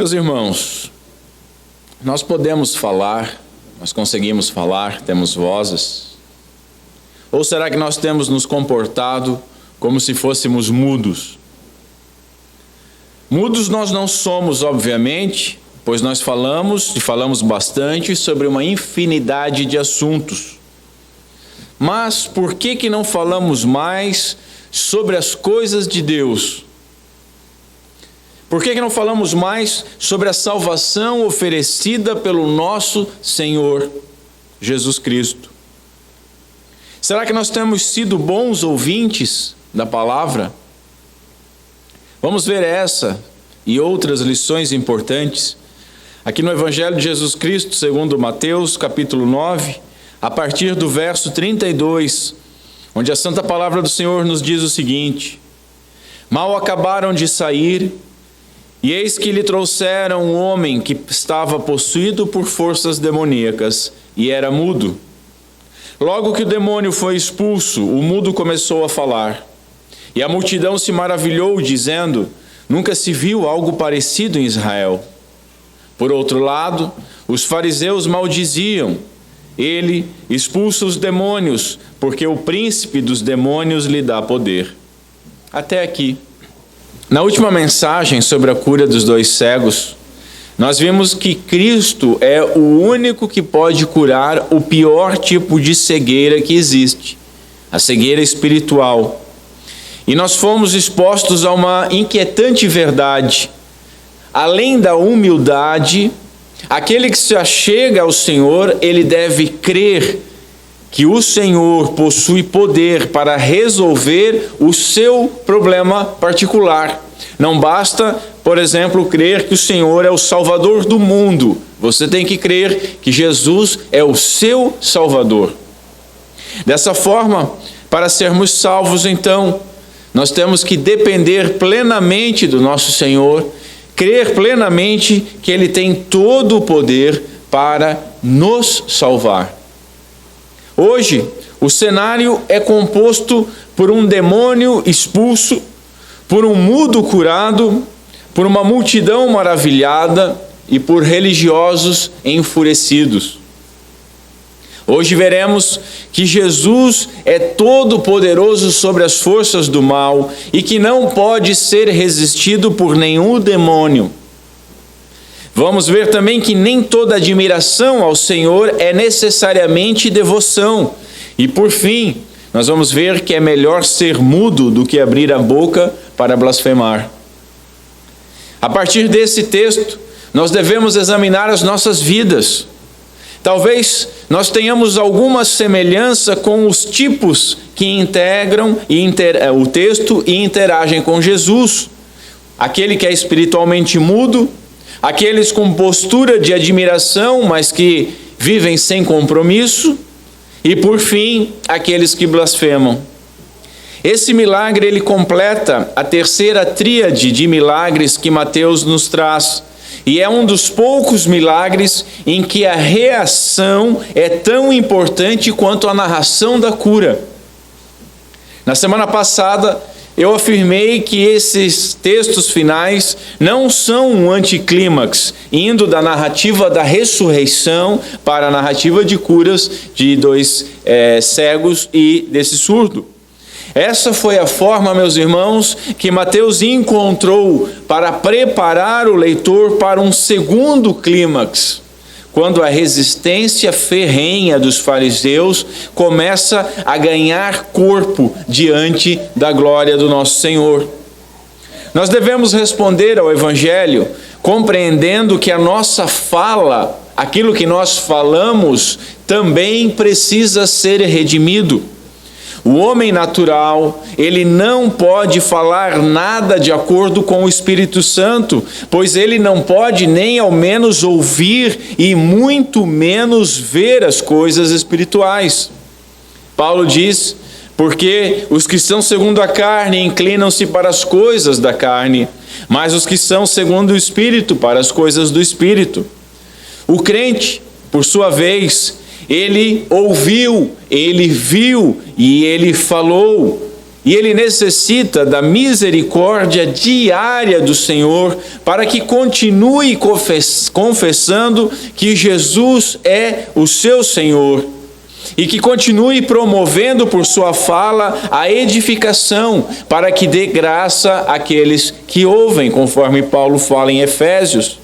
Meus irmãos, nós podemos falar, nós conseguimos falar, temos vozes? Ou será que nós temos nos comportado como se fôssemos mudos? Mudos nós não somos, obviamente, pois nós falamos, e falamos bastante, sobre uma infinidade de assuntos. Mas por que não falamos mais sobre as coisas de Deus? Por que não falamos mais sobre a salvação oferecida pelo nosso Senhor Jesus Cristo? Será que nós temos sido bons ouvintes da palavra? Vamos ver essa e outras lições importantes aqui no Evangelho de Jesus Cristo, segundo Mateus, capítulo 9, a partir do verso 32, onde a santa palavra do Senhor nos diz o seguinte: Mal acabaram de sair, e eis que lhe trouxeram um homem que estava possuído por forças demoníacas e era mudo. Logo que o demônio foi expulso, o mudo começou a falar. E a multidão se maravilhou, dizendo: Nunca se viu algo parecido em Israel. Por outro lado, os fariseus maldiziam: Ele expulsa os demônios, porque o príncipe dos demônios lhe dá poder. Até aqui. Na última mensagem sobre a cura dos 2 cegos, nós vimos que Cristo é o único que pode curar o pior tipo de cegueira que existe, a cegueira espiritual. E nós fomos expostos a uma inquietante verdade. Além da humildade, aquele que se achega ao Senhor, ele deve crer que o Senhor possui poder para resolver o seu problema particular. Não basta, por exemplo, crer que o Senhor é o Salvador do mundo. Você tem que crer que Jesus é o seu Salvador. Dessa forma, para sermos salvos, então, nós temos que depender plenamente do nosso Senhor, crer plenamente que Ele tem todo o poder para nos salvar. Hoje, o cenário é composto por um demônio expulso, por um mudo curado, por uma multidão maravilhada e por religiosos enfurecidos. Hoje veremos que Jesus é todo poderoso sobre as forças do mal e que não pode ser resistido por nenhum demônio. Vamos ver também que nem toda admiração ao Senhor é necessariamente devoção. E por fim, nós vamos ver que é melhor ser mudo do que abrir a boca para blasfemar. A partir desse texto, nós devemos examinar as nossas vidas. Talvez nós tenhamos alguma semelhança com os tipos que integram o texto e interagem com Jesus. Aquele que é espiritualmente mudo, aqueles com postura de admiração, mas que vivem sem compromisso, e por fim, aqueles que blasfemam. Esse milagre ele completa a terceira tríade de milagres que Mateus nos traz, e é um dos poucos milagres em que a reação é tão importante quanto a narração da cura. Na semana passada, eu afirmei que esses textos finais não são um anticlímax, indo da narrativa da ressurreição para a narrativa de curas de 2 cegos e desse surdo. Essa foi a forma, meus irmãos, que Mateus encontrou para preparar o leitor para um segundo clímax, quando a resistência ferrenha dos fariseus começa a ganhar corpo diante da glória do nosso Senhor. Nós devemos responder ao Evangelho compreendendo que a nossa fala, aquilo que nós falamos, também precisa ser redimido. O homem natural, ele não pode falar nada de acordo com o Espírito Santo, pois ele não pode nem ao menos ouvir e muito menos ver as coisas espirituais. Paulo diz: porque os que são segundo a carne inclinam-se para as coisas da carne, mas os que são segundo o Espírito para as coisas do Espírito. O crente, por sua vez, ele ouviu, ele viu e ele falou. E ele necessita da misericórdia diária do Senhor para que continue confessando que Jesus é o seu Senhor e que continue promovendo por sua fala a edificação para que dê graça àqueles que ouvem, conforme Paulo fala em Efésios.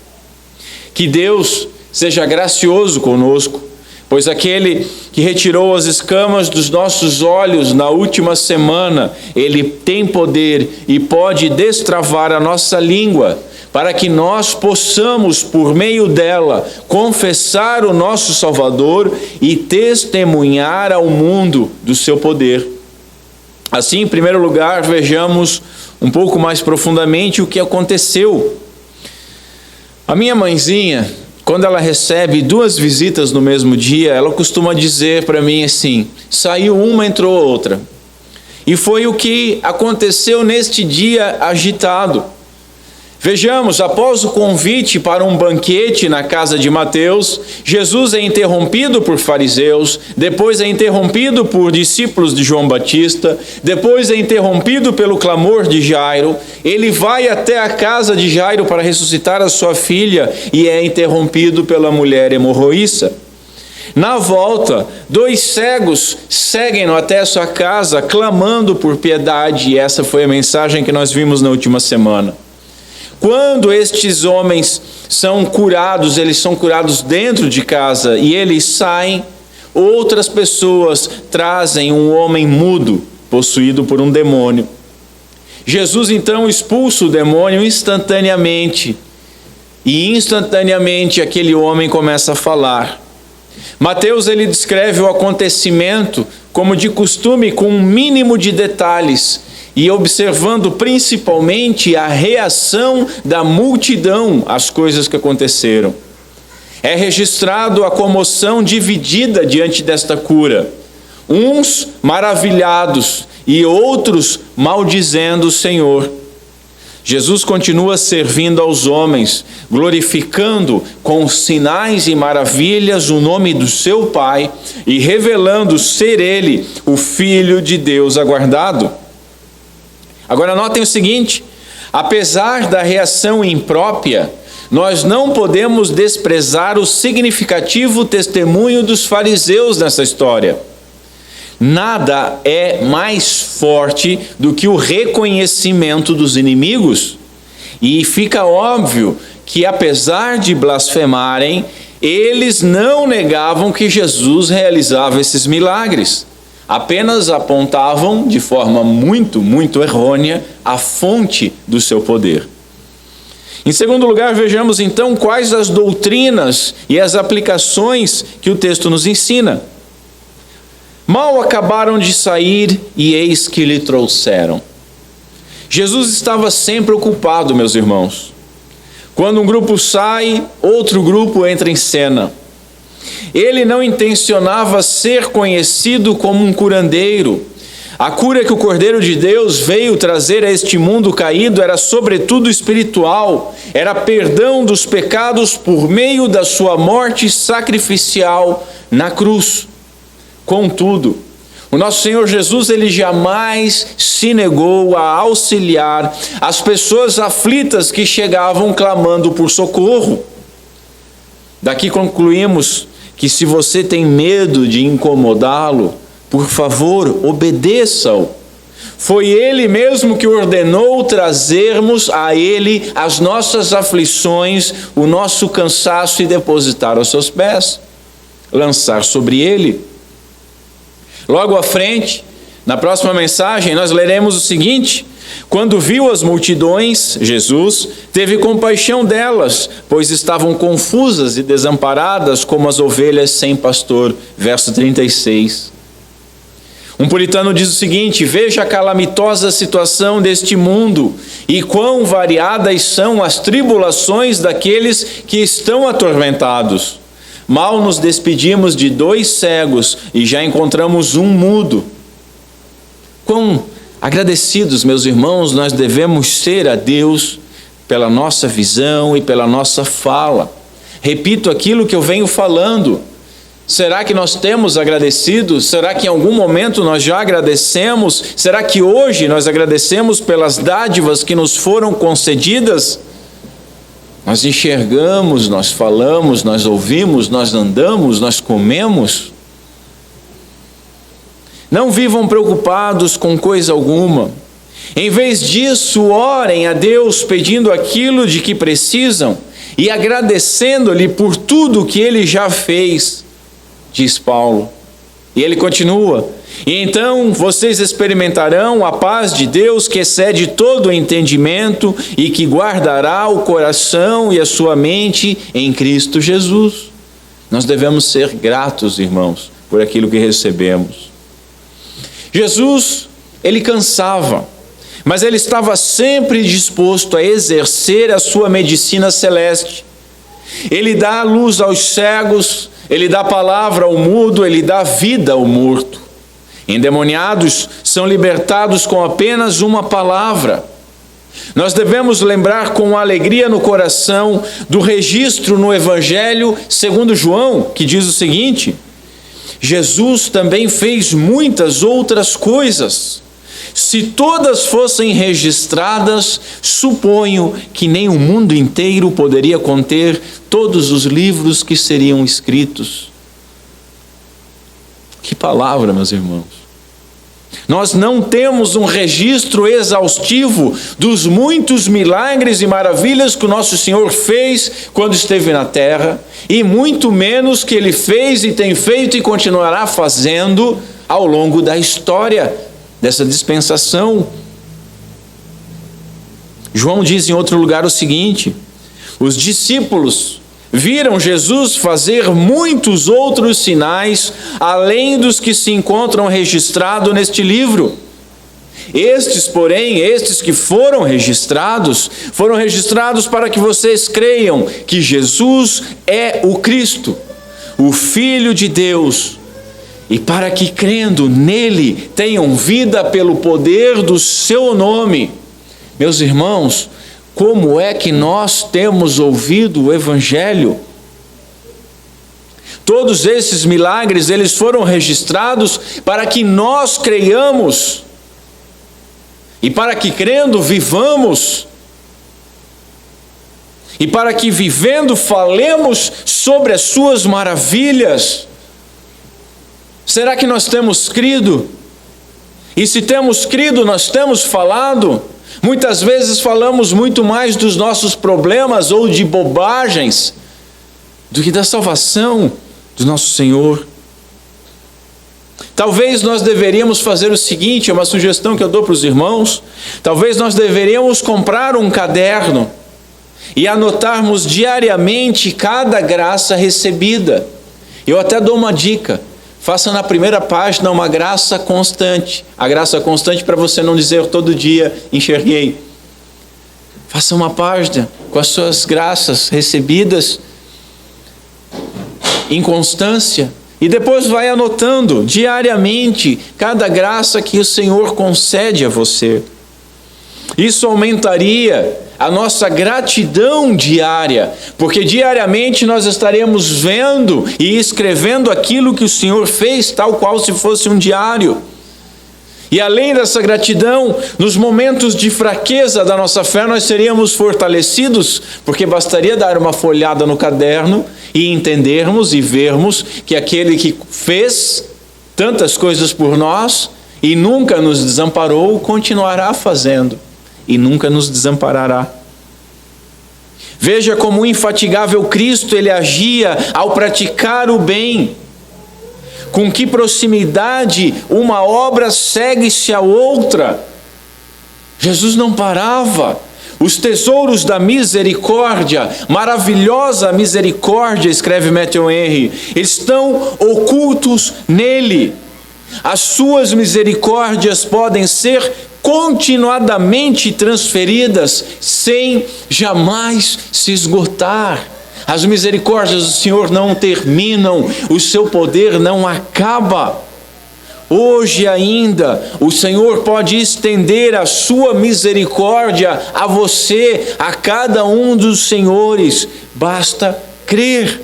Que Deus seja gracioso conosco, pois aquele que retirou as escamas dos nossos olhos na última semana, ele tem poder e pode destravar a nossa língua, para que nós possamos, por meio dela, confessar o nosso Salvador e testemunhar ao mundo do seu poder. Assim, em primeiro lugar, vejamos um pouco mais profundamente o que aconteceu. A minha mãezinha, quando ela recebe 2 visitas no mesmo dia, ela costuma dizer para mim assim: saiu uma, entrou outra. E foi o que aconteceu neste dia agitado. Vejamos, após o convite para um banquete na casa de Mateus, Jesus é interrompido por fariseus, depois é interrompido por discípulos de João Batista, depois é interrompido pelo clamor de Jairo, ele vai até a casa de Jairo para ressuscitar a sua filha e é interrompido pela mulher hemorroíça. Na volta, 2 cegos seguem-no até a sua casa, clamando por piedade, e essa foi a mensagem que nós vimos na última semana. Quando estes homens são curados, eles são curados dentro de casa e eles saem, outras pessoas trazem um homem mudo, possuído por um demônio. Jesus então expulsa o demônio instantaneamente, e instantaneamente aquele homem começa a falar. Mateus ele descreve o acontecimento como de costume, com um mínimo de detalhes, e observando principalmente a reação da multidão às coisas que aconteceram. É registrado a comoção dividida diante desta cura. Uns maravilhados e outros maldizendo o Senhor. Jesus continua servindo aos homens, glorificando com sinais e maravilhas o nome do seu Pai e revelando ser Ele o Filho de Deus aguardado. Agora notem o seguinte: apesar da reação imprópria, nós não podemos desprezar o significativo testemunho dos fariseus nessa história. Nada é mais forte do que o reconhecimento dos inimigos. E fica óbvio que, apesar de blasfemarem, eles não negavam que Jesus realizava esses milagres. Apenas apontavam de forma muito errônea a fonte do seu poder. Em segundo lugar, vejamos então quais as doutrinas e as aplicações que o texto nos ensina. Mal acabaram de sair e eis que lhe trouxeram. Jesus estava sempre ocupado, meus irmãos. Quando um grupo sai, outro grupo entra em cena. Ele não intencionava ser conhecido como um curandeiro. A cura que o Cordeiro de Deus veio trazer a este mundo caído era sobretudo espiritual, era perdão dos pecados por meio da sua morte sacrificial na cruz. Contudo, o nosso Senhor Jesus, ele jamais se negou a auxiliar as pessoas aflitas que chegavam clamando por socorro. Daqui concluímos que se você tem medo de incomodá-lo, por favor, obedeça-o. Foi ele mesmo que ordenou trazermos a ele as nossas aflições, o nosso cansaço e depositar aos seus pés, lançar sobre ele. Logo à frente, na próxima mensagem, nós leremos o seguinte: quando viu as multidões, Jesus teve compaixão delas, pois estavam confusas e desamparadas como as ovelhas sem pastor. Verso 36. Um puritano diz o seguinte: veja a calamitosa situação deste mundo e quão variadas são as tribulações daqueles que estão atormentados. Mal nos despedimos de 2 cegos e já encontramos um mudo. Quão agradecidos, meus irmãos, nós devemos ser a Deus pela nossa visão e pela nossa fala. Repito aquilo que eu venho falando. Será que nós temos agradecido? Será que em algum momento nós já agradecemos? Será que hoje nós agradecemos pelas dádivas que nos foram concedidas? Nós enxergamos, nós falamos, nós ouvimos, nós andamos, nós comemos. Não vivam preocupados com coisa alguma. Em vez disso, orem a Deus pedindo aquilo de que precisam e agradecendo-lhe por tudo que Ele já fez, diz Paulo. E ele continua: e então vocês experimentarão a paz de Deus que excede todo o entendimento e que guardará o coração e a sua mente em Cristo Jesus. Nós devemos ser gratos, irmãos, por aquilo que recebemos. Jesus, ele cansava, mas ele estava sempre disposto a exercer a sua medicina celeste. Ele dá luz aos cegos, ele dá palavra ao mudo, ele dá vida ao morto. Endemoniados são libertados com apenas uma palavra. Nós devemos lembrar com alegria no coração do registro no Evangelho segundo João, que diz o seguinte: Jesus também fez muitas outras coisas. Se todas fossem registradas, suponho que nem o mundo inteiro poderia conter todos os livros que seriam escritos. Que palavra, meus irmãos! Nós não temos um registro exaustivo dos muitos milagres e maravilhas que o nosso Senhor fez quando esteve na terra, e muito menos que Ele fez e tem feito e continuará fazendo ao longo da história dessa dispensação. João diz em outro lugar o seguinte: os discípulos viram Jesus fazer muitos outros sinais, além dos que se encontram registrados neste livro. Estes, porém, estes que foram registrados para que vocês creiam que Jesus é o Cristo, o Filho de Deus, e para que, crendo nele, tenham vida pelo poder do seu nome. Meus irmãos, como é que nós temos ouvido o Evangelho? Todos esses milagres, eles foram registrados para que nós creiamos, e para que, crendo, vivamos, e para que, vivendo, falemos sobre as suas maravilhas. Será que nós temos crido? E se temos crido, nós temos falado? Muitas vezes falamos muito mais dos nossos problemas ou de bobagens do que da salvação do nosso Senhor. Talvez nós deveríamos fazer o seguinte, é uma sugestão que eu dou para os irmãos. Talvez nós deveríamos comprar um caderno e anotarmos diariamente cada graça recebida. Eu até dou uma dica: faça na primeira página uma graça constante. A graça constante para você não dizer todo dia enxerguei. Faça uma página com as suas graças recebidas em constância. E depois vai anotando diariamente cada graça que o Senhor concede a você. Isso aumentaria a nossa gratidão diária, porque diariamente nós estaremos vendo e escrevendo aquilo que o Senhor fez, tal qual se fosse um diário. E além dessa gratidão, nos momentos de fraqueza da nossa fé, nós seríamos fortalecidos, porque bastaria dar uma folhada no caderno e entendermos e vermos que aquele que fez tantas coisas por nós e nunca nos desamparou, continuará fazendo e nunca nos desamparará. Veja como o infatigável Cristo ele agia ao praticar o bem. Com que proximidade uma obra segue-se a outra. Jesus não parava. Os tesouros da misericórdia, maravilhosa misericórdia, escreve Matthew Henry, estão ocultos nele. As suas misericórdias podem ser continuadamente transferidas sem jamais se esgotar. As misericórdias do Senhor não terminam, o seu poder não acaba. Hoje ainda, o Senhor pode estender a sua misericórdia a você, a cada um dos senhores, basta crer.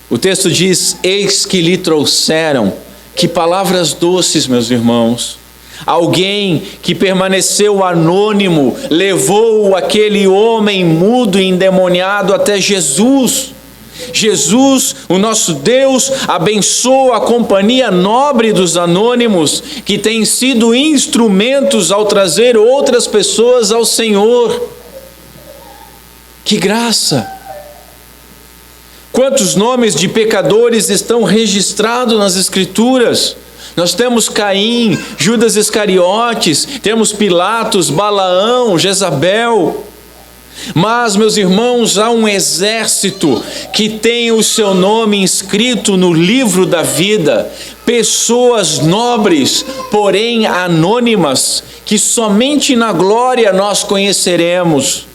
O texto diz: eis que lhe trouxeram. Que palavras doces, meus irmãos. Alguém que permaneceu anônimo levou aquele homem mudo e endemoniado até Jesus. Jesus, o nosso Deus, abençoa a companhia nobre dos anônimos, que têm sido instrumentos ao trazer outras pessoas ao Senhor. Que graça! Quantos nomes de pecadores estão registrados nas Escrituras? Nós temos Caim, Judas Iscariotes, temos Pilatos, Balaão, Jezabel. Mas, meus irmãos, há um exército que tem o seu nome inscrito no livro da vida. Pessoas nobres, porém anônimas, que somente na glória nós conheceremos.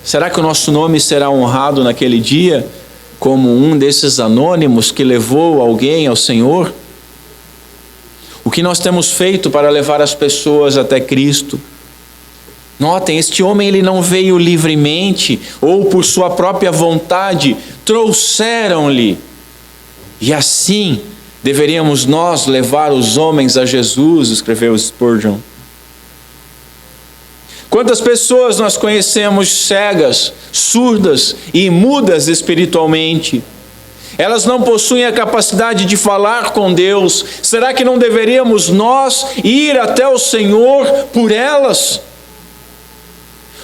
Será que o nosso nome será honrado naquele dia como um desses anônimos que levou alguém ao Senhor? O que nós temos feito para levar as pessoas até Cristo? Notem, este homem ele não veio livremente ou por sua própria vontade, trouxeram-lhe. E assim deveríamos nós levar os homens a Jesus, escreveu Spurgeon. Quantas pessoas nós conhecemos cegas, surdas e mudas espiritualmente? Elas não possuem a capacidade de falar com Deus. Será que não deveríamos nós ir até o Senhor por elas?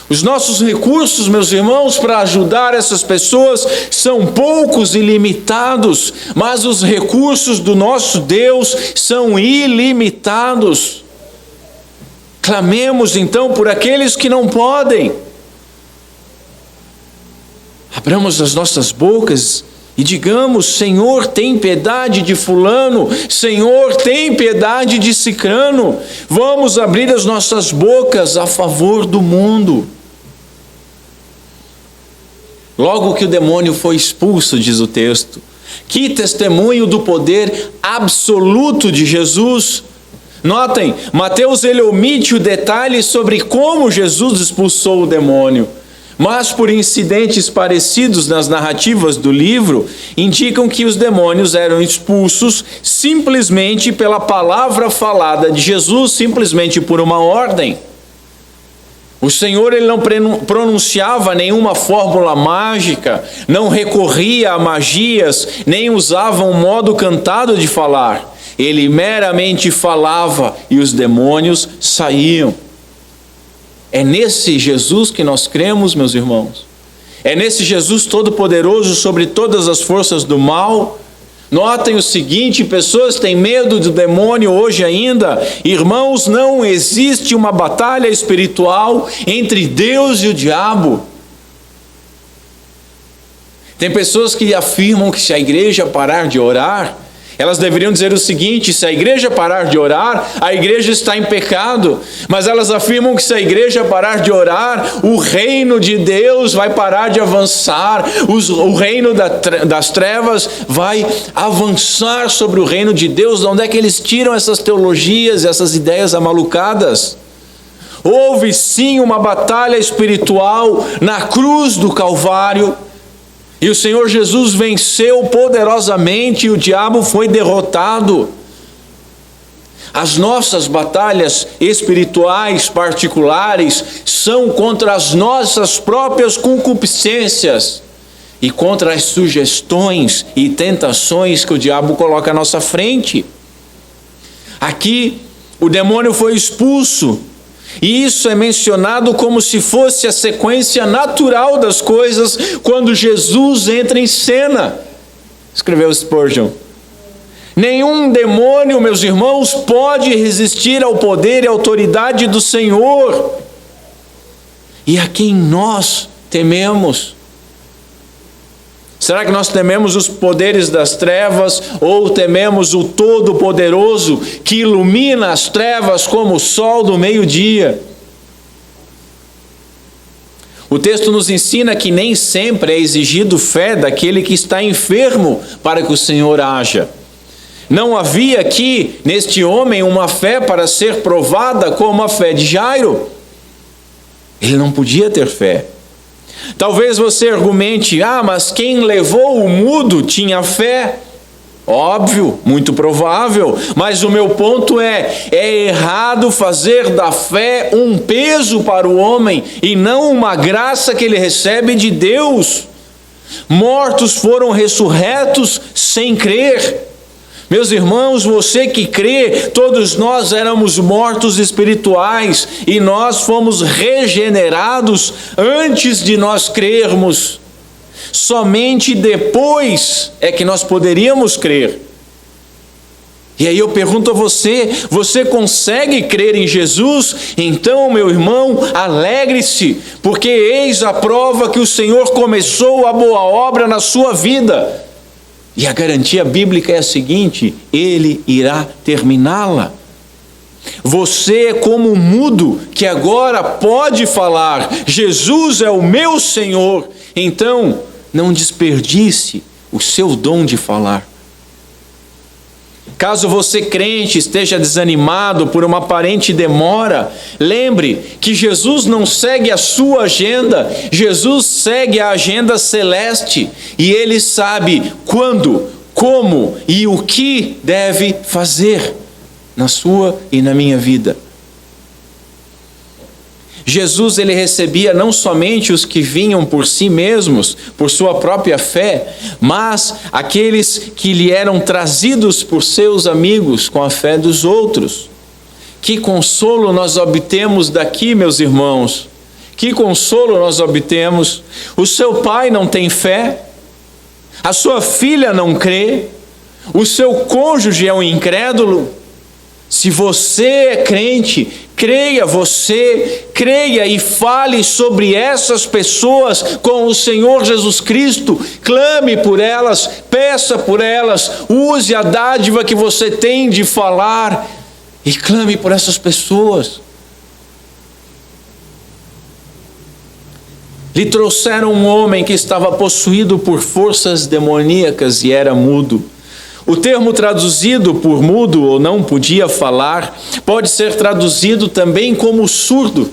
Os nossos recursos, meus irmãos, para ajudar essas pessoas são poucos e limitados, mas os recursos do nosso Deus são ilimitados. Clamemos então por aqueles que não podem. Abramos as nossas bocas e digamos: Senhor, tem piedade de fulano, Senhor, tem piedade de cicrano. Vamos abrir as nossas bocas a favor do mundo. Logo que o demônio foi expulso, diz o texto, que testemunho do poder absoluto de Jesus. Notem, Mateus ele omite o detalhe sobre como Jesus expulsou o demônio, mas por incidentes parecidos nas narrativas do livro, indicam que os demônios eram expulsos simplesmente pela palavra falada de Jesus, simplesmente por uma ordem. O Senhor ele não pronunciava nenhuma fórmula mágica, não recorria a magias, nem usava um modo cantado de falar. Ele meramente falava e os demônios saíam. É nesse Jesus que nós cremos, meus irmãos. É nesse Jesus todo-poderoso sobre todas as forças do mal. Notem o seguinte: pessoas têm medo do demônio hoje ainda. Irmãos, não existe uma batalha espiritual entre Deus e o diabo. Tem pessoas que afirmam que se a igreja parar de orar, elas deveriam dizer o seguinte: se a igreja parar de orar, a igreja está em pecado. Mas elas afirmam que se a igreja parar de orar, o reino de Deus vai parar de avançar, o reino das trevas vai avançar sobre o reino de Deus. De onde é que eles tiram essas teologias, essas ideias amalucadas? Houve sim uma batalha espiritual na cruz do Calvário, e o Senhor Jesus venceu poderosamente e o diabo foi derrotado. As nossas batalhas espirituais particulares são contra as nossas próprias concupiscências e contra as sugestões e tentações que o diabo coloca à nossa frente. Aqui o demônio foi expulso. E isso é mencionado como se fosse a sequência natural das coisas quando Jesus entra em cena, escreveu Spurgeon. Nenhum demônio, meus irmãos, pode resistir ao poder e autoridade do Senhor, e a quem nós tememos. Será que nós tememos os poderes das trevas ou tememos o Todo-Poderoso que ilumina as trevas como o sol do meio-dia? O texto nos ensina que nem sempre é exigido fé daquele que está enfermo para que o Senhor haja. Não havia aqui neste homem uma fé para ser provada como a fé de Jairo. Ele não podia ter fé. Talvez você argumente: mas quem levou o mudo tinha fé. Óbvio, muito provável, mas o meu ponto é errado fazer da fé um peso para o homem e não uma graça que ele recebe de Deus. Mortos foram ressurretos sem crer. Meus irmãos, você que crê, todos nós éramos mortos espirituais e nós fomos regenerados antes de nós crermos. Somente depois é que nós poderíamos crer. E aí eu pergunto a você: você consegue crer em Jesus? Então, meu irmão, alegre-se, porque eis a prova que o Senhor começou a boa obra na sua vida. E a garantia bíblica é a seguinte: Ele irá terminá-la. Você é como um mudo que agora pode falar: Jesus é o meu Senhor. Então, não desperdice o seu dom de falar. Caso você, crente, esteja desanimado por uma aparente demora, lembre que Jesus não segue a sua agenda, Jesus segue a agenda celeste e Ele sabe quando, como e o que deve fazer na sua e na minha vida. Jesus, ele recebia não somente os que vinham por si mesmos, por sua própria fé, mas aqueles que lhe eram trazidos por seus amigos com a fé dos outros. Que consolo nós obtemos daqui, meus irmãos? Que consolo nós obtemos? O seu pai não tem fé, a sua filha não crê, o seu cônjuge é um incrédulo. Se você é crente, creia e fale sobre essas pessoas com o Senhor Jesus Cristo. Clame por elas, peça por elas, use a dádiva que você tem de falar e clame por essas pessoas. Lhe trouxeram um homem que estava possuído por forças demoníacas e era mudo. O termo traduzido por mudo ou não podia falar pode ser traduzido também como surdo,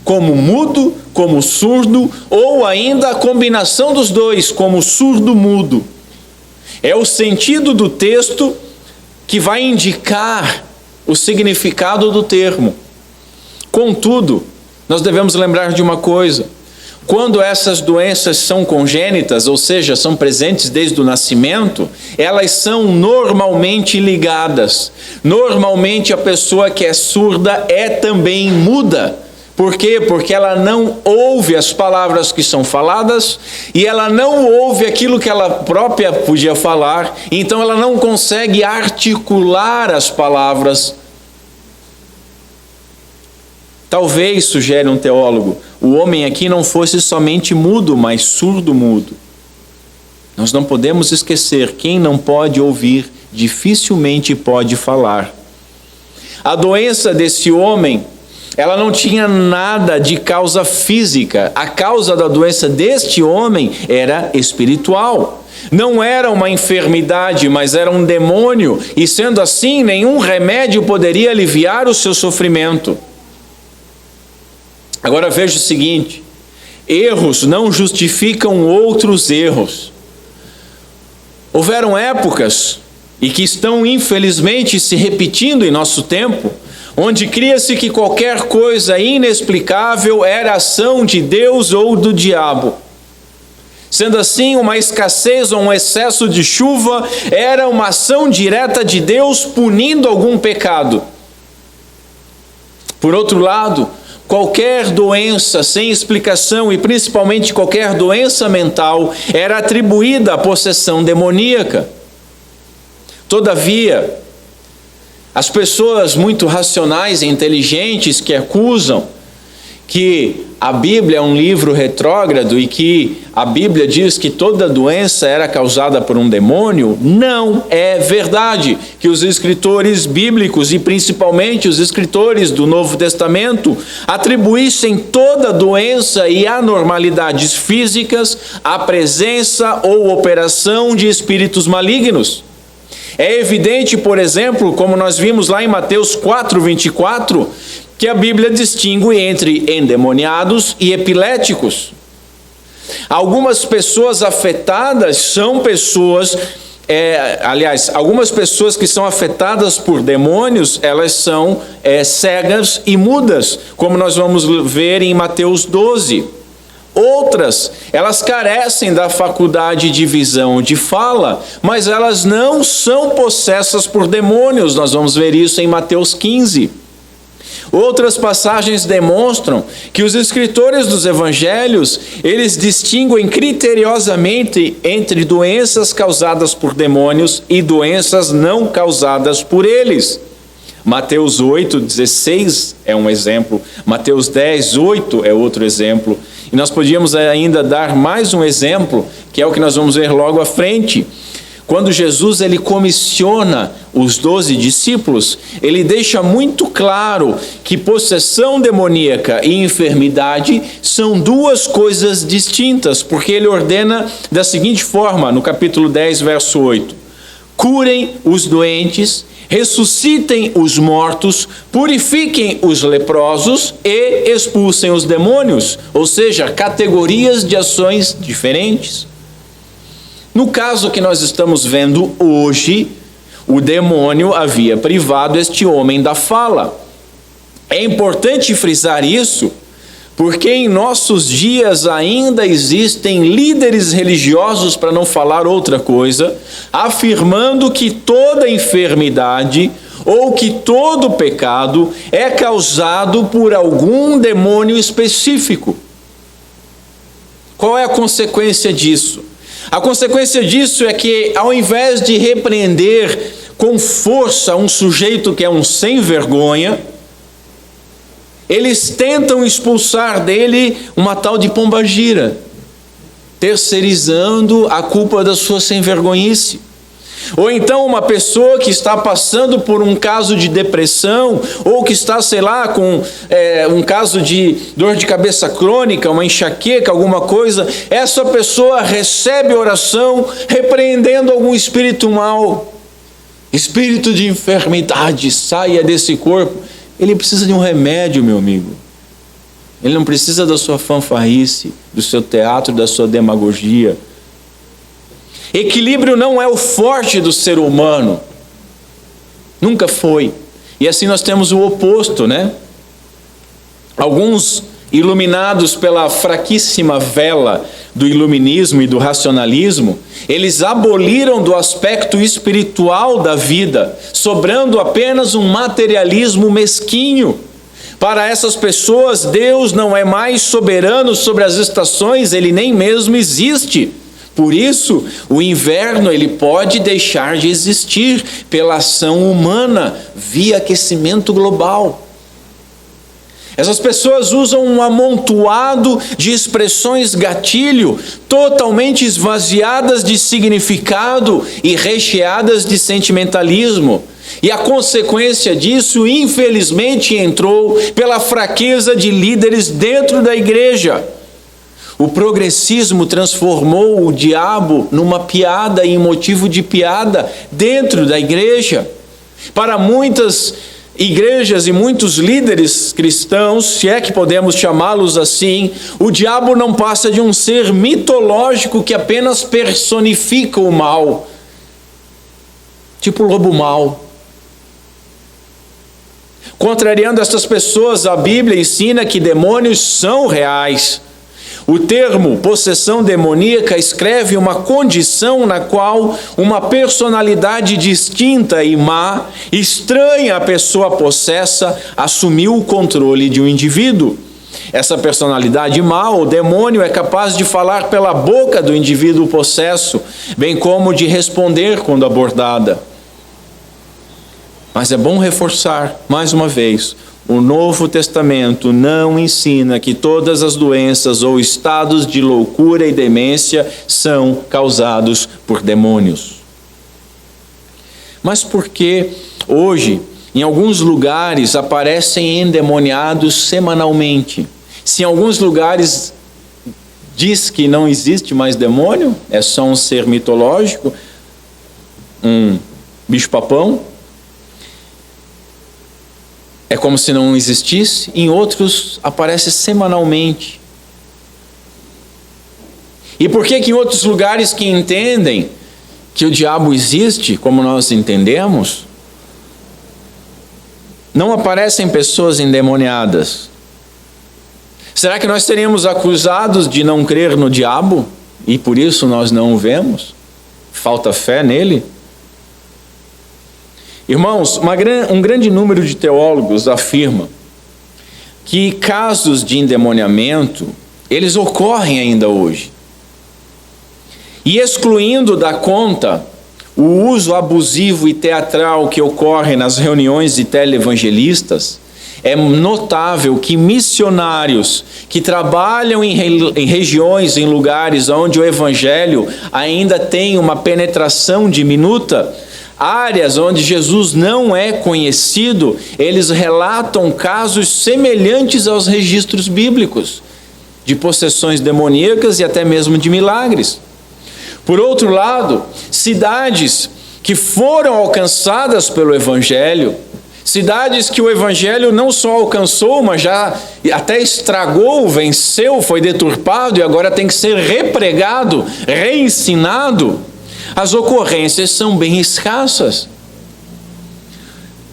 como mudo, como surdo, ou ainda a combinação dos dois, como surdo-mudo. É o sentido do texto que vai indicar o significado do termo. Contudo, nós devemos lembrar de uma coisa: quando essas doenças são congênitas, ou seja, são presentes desde o nascimento, elas são normalmente ligadas. Normalmente a pessoa que é surda é também muda. Por quê? Porque ela não ouve as palavras que são faladas e ela não ouve aquilo que ela própria podia falar, então ela não consegue articular as palavras. Talvez, sugere um teólogo, o homem aqui não fosse somente mudo, mas surdo-mudo. Nós não podemos esquecer: quem não pode ouvir, dificilmente pode falar. A doença desse homem, ela não tinha nada de causa física. A causa da doença deste homem era espiritual. Não era uma enfermidade, mas era um demônio, e sendo assim, nenhum remédio poderia aliviar o seu sofrimento. Agora veja o seguinte: erros não justificam outros erros. Houveram épocas, e que estão infelizmente se repetindo em nosso tempo, onde cria-se que qualquer coisa inexplicável era ação de Deus ou do diabo. Sendo assim, uma escassez ou um excesso de chuva era uma ação direta de Deus punindo algum pecado. Por outro lado, qualquer doença sem explicação, e principalmente qualquer doença mental, era atribuída à possessão demoníaca. Todavia, as pessoas muito racionais e inteligentes que acusam que a Bíblia é um livro retrógrado e que a Bíblia diz que toda doença era causada por um demônio, não é verdade. Que os escritores bíblicos, e principalmente os escritores do Novo Testamento, atribuíssem toda doença e anormalidades físicas à presença ou operação de espíritos malignos. É evidente, por exemplo, como nós vimos lá em Mateus 4:24, que a Bíblia distingue entre endemoniados e epiléticos. Algumas pessoas afetadas são pessoas, algumas pessoas que são afetadas por demônios, elas são cegas e mudas, como nós vamos ver em Mateus 12. Outras, elas carecem da faculdade de visão, de fala, mas elas não são possessas por demônios. Nós vamos ver isso em Mateus 15. Outras passagens demonstram que os escritores dos evangelhos, eles distinguem criteriosamente entre doenças causadas por demônios e doenças não causadas por eles. Mateus 8:16 é um exemplo, Mateus 10:8 é outro exemplo. E nós podíamos ainda dar mais um exemplo, que é o que nós vamos ver logo à frente. Quando Jesus ele comissiona os 12 discípulos, ele deixa muito claro que possessão demoníaca e enfermidade são duas coisas distintas, porque ele ordena da seguinte forma, no capítulo 10, verso 8: curem os doentes, ressuscitem os mortos, purifiquem os leprosos e expulsem os demônios, ou seja, categorias de ações diferentes. No caso que nós estamos vendo hoje, o demônio havia privado este homem da fala. É importante frisar isso, porque em nossos dias ainda existem líderes religiosos, para não falar outra coisa, afirmando que toda enfermidade ou que todo pecado é causado por algum demônio específico. Qual é a consequência disso? A consequência disso é que, ao invés de repreender com força um sujeito que é um sem vergonha, eles tentam expulsar dele uma tal de pombagira, terceirizando a culpa da sua sem-vergonhice. Ou então uma pessoa que está passando por um caso de depressão, ou que está, com um caso de dor de cabeça crônica, uma enxaqueca, alguma coisa, essa pessoa recebe oração repreendendo algum espírito mau. Espírito de enfermidade, saia desse corpo. Ele precisa de um remédio, meu amigo. Ele não precisa da sua fanfarrice, do seu teatro, da sua demagogia. Equilíbrio não é o forte do ser humano. Nunca foi. E assim nós temos o oposto, né? Alguns iluminados pela fraquíssima vela do iluminismo e do racionalismo, eles aboliram do aspecto espiritual da vida, sobrando apenas um materialismo mesquinho. Para essas pessoas, Deus não é mais soberano sobre as estações, ele nem mesmo existe. Por isso, o inverno ele pode deixar de existir pela ação humana via aquecimento global. Essas pessoas usam um amontoado de expressões gatilho, totalmente esvaziadas de significado e recheadas de sentimentalismo. E a consequência disso, infelizmente, entrou pela fraqueza de líderes dentro da igreja. O progressismo transformou o diabo numa piada e motivo de piada dentro da igreja. Para muitas igrejas e muitos líderes cristãos, se é que podemos chamá-los assim, o diabo não passa de um ser mitológico que apenas personifica o mal, tipo o lobo mau. Contrariando essas pessoas, a Bíblia ensina que demônios são reais. O termo possessão demoníaca escreve uma condição na qual uma personalidade distinta e má, estranha à pessoa possessa, assumiu o controle de um indivíduo. Essa personalidade má, ou demônio, é capaz de falar pela boca do indivíduo possesso, bem como de responder quando abordada. Mas é bom reforçar, mais uma vez, o Novo Testamento não ensina que todas as doenças ou estados de loucura e demência são causados por demônios. Mas por que hoje, em alguns lugares, aparecem endemoniados semanalmente? Se em alguns lugares diz que não existe mais demônio, é só um ser mitológico, um bicho-papão. é como se não existisse, em outros aparece semanalmente. E por que em outros lugares que entendem que o diabo existe, como nós entendemos, não aparecem pessoas endemoniadas? Será que nós seríamos acusados de não crer no diabo e por isso nós não o vemos? Falta fé nele? Irmãos, um grande número de teólogos afirma que casos de endemoniamento, eles ocorrem ainda hoje. E excluindo da conta o uso abusivo e teatral que ocorre nas reuniões de televangelistas, é notável que missionários que trabalham em regiões, em lugares onde o evangelho ainda tem uma penetração diminuta, áreas onde Jesus não é conhecido, eles relatam casos semelhantes aos registros bíblicos, de possessões demoníacas e até mesmo de milagres. Por outro lado, cidades que foram alcançadas pelo evangelho, cidades que o evangelho não só alcançou, mas já até estragou, venceu, foi deturpado e agora tem que ser repregado, reensinado, as ocorrências são bem escassas.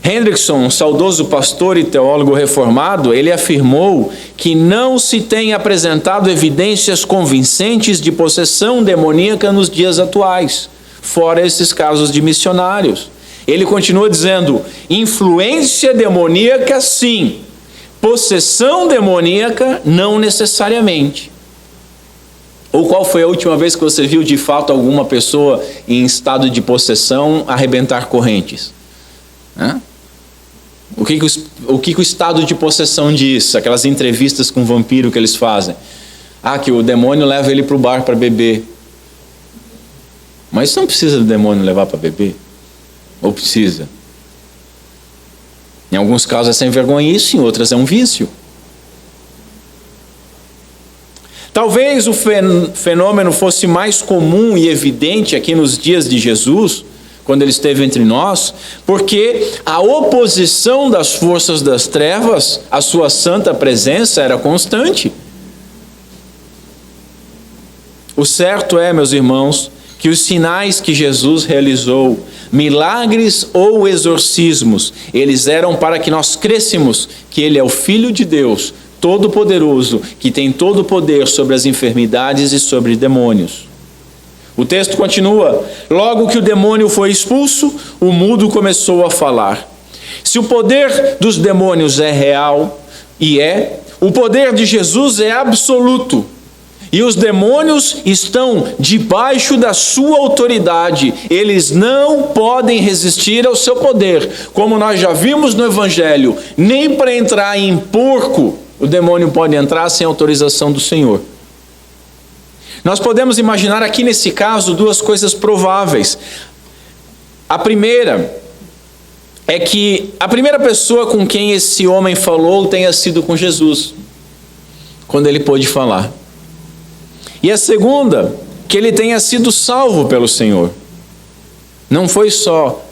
Hendrickson, um saudoso pastor e teólogo reformado, ele afirmou que não se tem apresentado evidências convincentes de possessão demoníaca nos dias atuais, fora esses casos de missionários. Ele continua dizendo: influência demoníaca sim, possessão demoníaca não necessariamente. Ou qual foi a última vez que você viu de fato alguma pessoa em estado de possessão arrebentar correntes? O que o estado de possessão diz? Aquelas entrevistas com vampiro que eles fazem. Que o demônio leva ele para o bar para beber. Mas não precisa do demônio levar para beber? Ou precisa? Em alguns casos é sem vergonhice, em outras é um vício. Talvez o fenômeno fosse mais comum e evidente aqui nos dias de Jesus, quando ele esteve entre nós, porque a oposição das forças das trevas à sua santa presença era constante. O certo é, meus irmãos, que os sinais que Jesus realizou, milagres ou exorcismos, eles eram para que nós crêssemos que ele é o Filho de Deus, Todo-Poderoso, que tem todo o poder sobre as enfermidades e sobre demônios. O texto continua: logo que o demônio foi expulso, o mudo começou a falar. Se o poder dos demônios é real, o poder de Jesus é absoluto. E os demônios estão debaixo da sua autoridade. Eles não podem resistir ao seu poder. Como nós já vimos no Evangelho, nem para entrar em porco o demônio pode entrar sem autorização do Senhor. Nós podemos imaginar aqui nesse caso duas coisas prováveis. A primeira é que a primeira pessoa com quem esse homem falou tenha sido com Jesus, quando ele pôde falar. E a segunda, que ele tenha sido salvo pelo Senhor. Não foi só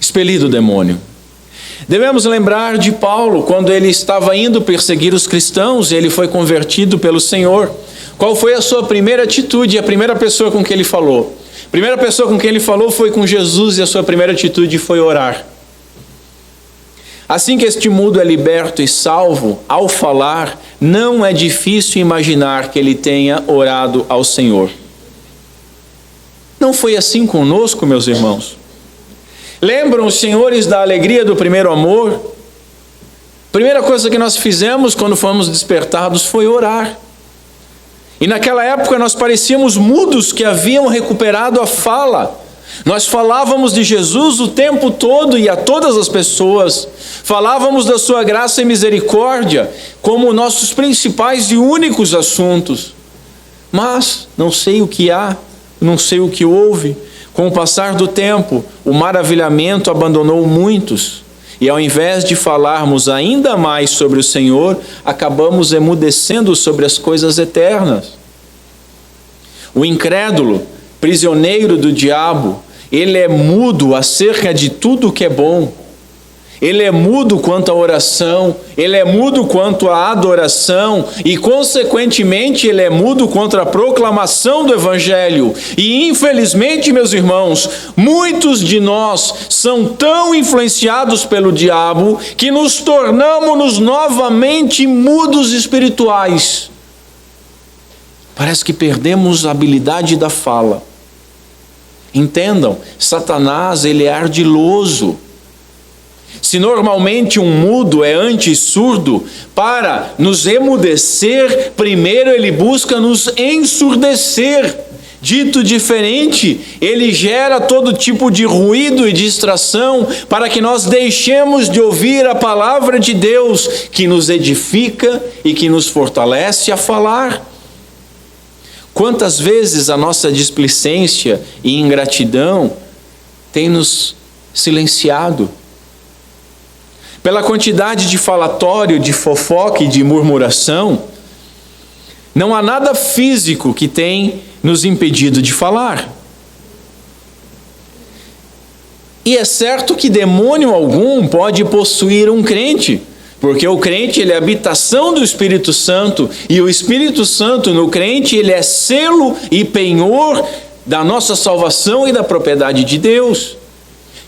expelido o demônio. Devemos lembrar de Paulo, quando ele estava indo perseguir os cristãos e ele foi convertido pelo Senhor. Qual foi a sua primeira atitude, a primeira pessoa com quem ele falou? A primeira pessoa com quem ele falou foi com Jesus e a sua primeira atitude foi orar. Assim que este mudo é liberto e salvo, ao falar, não é difícil imaginar que ele tenha orado ao Senhor. Não foi assim conosco, meus irmãos? Lembram os senhores da alegria do primeiro amor? A primeira coisa que nós fizemos quando fomos despertados foi orar. E naquela época nós parecíamos mudos que haviam recuperado a fala. Nós falávamos de Jesus o tempo todo e a todas as pessoas. Falávamos da sua graça e misericórdia como nossos principais e únicos assuntos. Mas não sei o que há, não sei o que houve. Com o passar do tempo, o maravilhamento abandonou muitos. E ao invés de falarmos ainda mais sobre o Senhor, acabamos emudecendo sobre as coisas eternas. O incrédulo, prisioneiro do diabo, ele é mudo acerca de tudo que é bom. ele é mudo quanto à oração, ele é mudo quanto à adoração e, consequentemente, ele é mudo contra a proclamação do Evangelho. E, infelizmente, meus irmãos, muitos de nós são tão influenciados pelo diabo que nos tornamos novamente mudos espirituais. Parece que perdemos a habilidade da fala. Entendam, Satanás, ele é ardiloso. Se normalmente um mudo é anti-surdo, para nos emudecer, primeiro ele busca nos ensurdecer. Dito diferente, ele gera todo tipo de ruído e distração para que nós deixemos de ouvir a palavra de Deus, que nos edifica e que nos fortalece a falar. Quantas vezes a nossa displicência e ingratidão tem nos silenciado? Pela quantidade de falatório, de fofoca e de murmuração, não há nada físico que tem nos impedido de falar. E é certo que demônio algum pode possuir um crente, porque o crente, ele é habitação do Espírito Santo, e o Espírito Santo no crente, ele é selo e penhor da nossa salvação e da propriedade de Deus.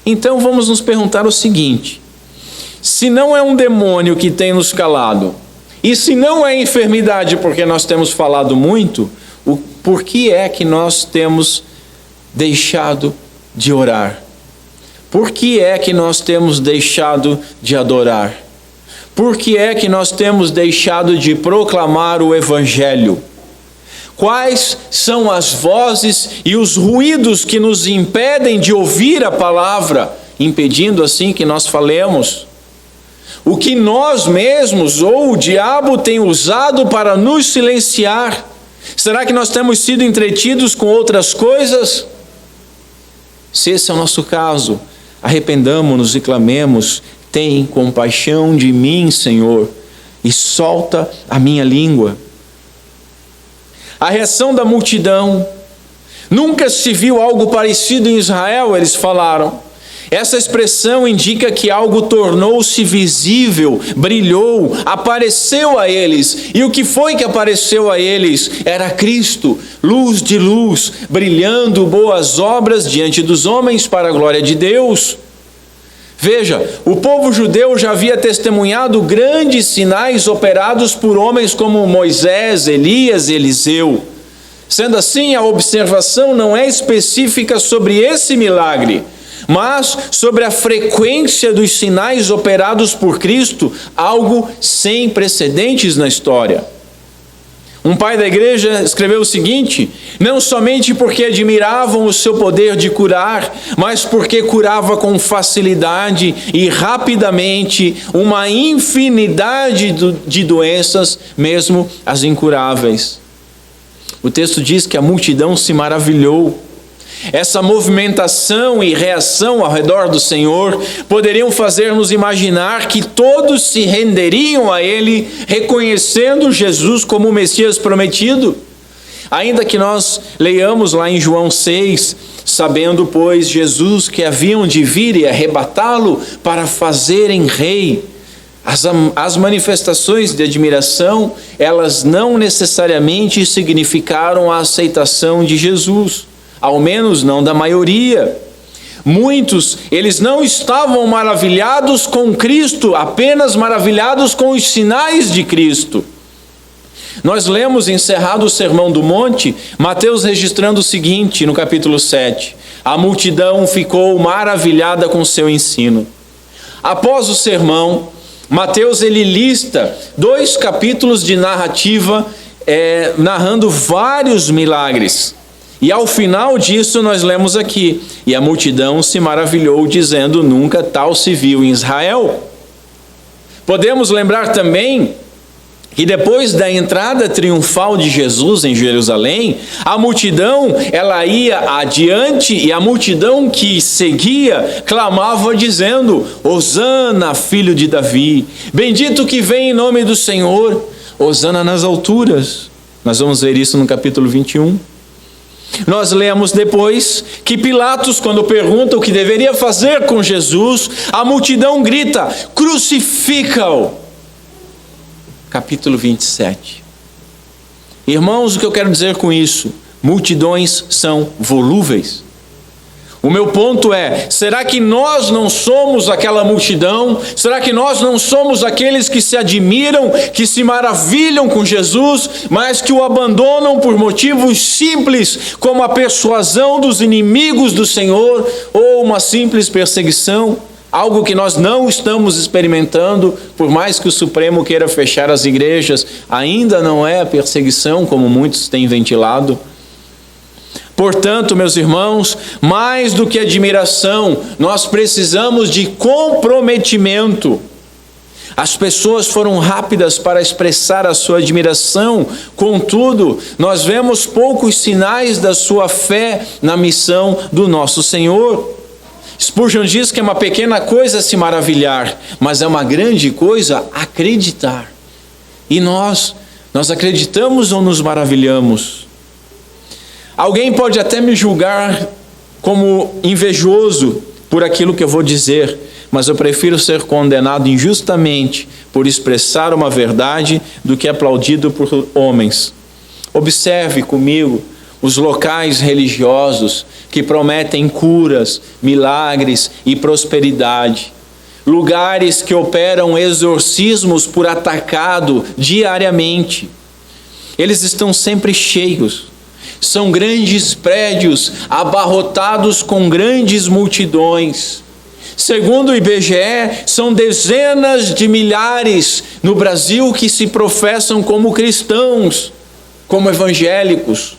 Então vamos nos perguntar o seguinte: se não é um demônio que tem nos calado, e se não é enfermidade porque nós temos falado muito, por que é que nós temos deixado de orar? Por que é que nós temos deixado de adorar? Por que é que nós temos deixado de proclamar o Evangelho? Quais são as vozes e os ruídos que nos impedem de ouvir a palavra, impedindo assim que nós falemos? O que nós mesmos ou o diabo tem usado para nos silenciar? Será que nós temos sido entretidos com outras coisas? Se esse é o nosso caso, arrependamo-nos e clamemos: tem compaixão de mim, Senhor, e solta a minha língua. A reação da multidão: nunca se viu algo parecido em Israel, eles falaram. Essa expressão indica que algo tornou-se visível, brilhou, apareceu a eles. E o que foi que apareceu a eles? Era Cristo, luz de luz, brilhando boas obras diante dos homens para a glória de Deus. Veja, o povo judeu já havia testemunhado grandes sinais operados por homens como Moisés, Elias e Eliseu. Sendo assim, a observação não é específica sobre esse milagre, mas sobre a frequência dos sinais operados por Cristo, algo sem precedentes na história. Um pai da igreja escreveu o seguinte: não somente porque admiravam o seu poder de curar, mas porque curava com facilidade e rapidamente uma infinidade de doenças, mesmo as incuráveis. O texto diz que a multidão se maravilhou. Essa movimentação e reação ao redor do Senhor poderiam fazer-nos imaginar que todos se renderiam a Ele, reconhecendo Jesus como o Messias prometido. Ainda que nós leiamos lá em João 6, sabendo, pois, Jesus que haviam de vir e arrebatá-lo para fazerem rei. As manifestações de admiração, elas não necessariamente significaram a aceitação de Jesus. Ao menos não da maioria. Muitos, eles não estavam maravilhados com Cristo, apenas maravilhados com os sinais de Cristo. Nós lemos, encerrado o Sermão do Monte, Mateus registrando o seguinte, no capítulo 7. A multidão ficou maravilhada com seu ensino. Após o sermão, Mateus ele lista 2 capítulos de narrativa, narrando vários milagres. E ao final disso nós lemos aqui: e a multidão se maravilhou, dizendo: nunca tal se viu em Israel. Podemos lembrar também que depois da entrada triunfal de Jesus em Jerusalém, a multidão ela ia adiante, e a multidão que seguia clamava dizendo: Hosana, filho de Davi, bendito que vem em nome do Senhor, Hosana nas alturas. Nós vamos ver isso no capítulo 21. Nós lemos depois que Pilatos, quando pergunta o que deveria fazer com Jesus, a multidão grita: crucifica-o. Capítulo 27. Irmãos, o que eu quero dizer com isso? Multidões são volúveis. O meu ponto é: será que nós não somos aquela multidão? Será que nós não somos aqueles que se admiram, que se maravilham com Jesus, mas que o abandonam por motivos simples, como a persuasão dos inimigos do Senhor, ou uma simples perseguição? Algo que nós não estamos experimentando, por mais que o Supremo queira fechar as igrejas, ainda não é a perseguição, como muitos têm ventilado. Portanto, meus irmãos, mais do que admiração, nós precisamos de comprometimento. As pessoas foram rápidas para expressar a sua admiração, contudo, nós vemos poucos sinais da sua fé na missão do nosso Senhor. Spurgeon diz que é uma pequena coisa se maravilhar, mas é uma grande coisa acreditar. E nós acreditamos ou nos maravilhamos? Alguém pode até me julgar como invejoso por aquilo que eu vou dizer, mas eu prefiro ser condenado injustamente por expressar uma verdade do que aplaudido por homens. Observe comigo os locais religiosos que prometem curas, milagres e prosperidade. Lugares que operam exorcismos por atacado diariamente. Eles estão sempre cheios. São grandes prédios abarrotados com grandes multidões. Segundo o IBGE, são dezenas de milhares no Brasil que se professam como cristãos, como evangélicos.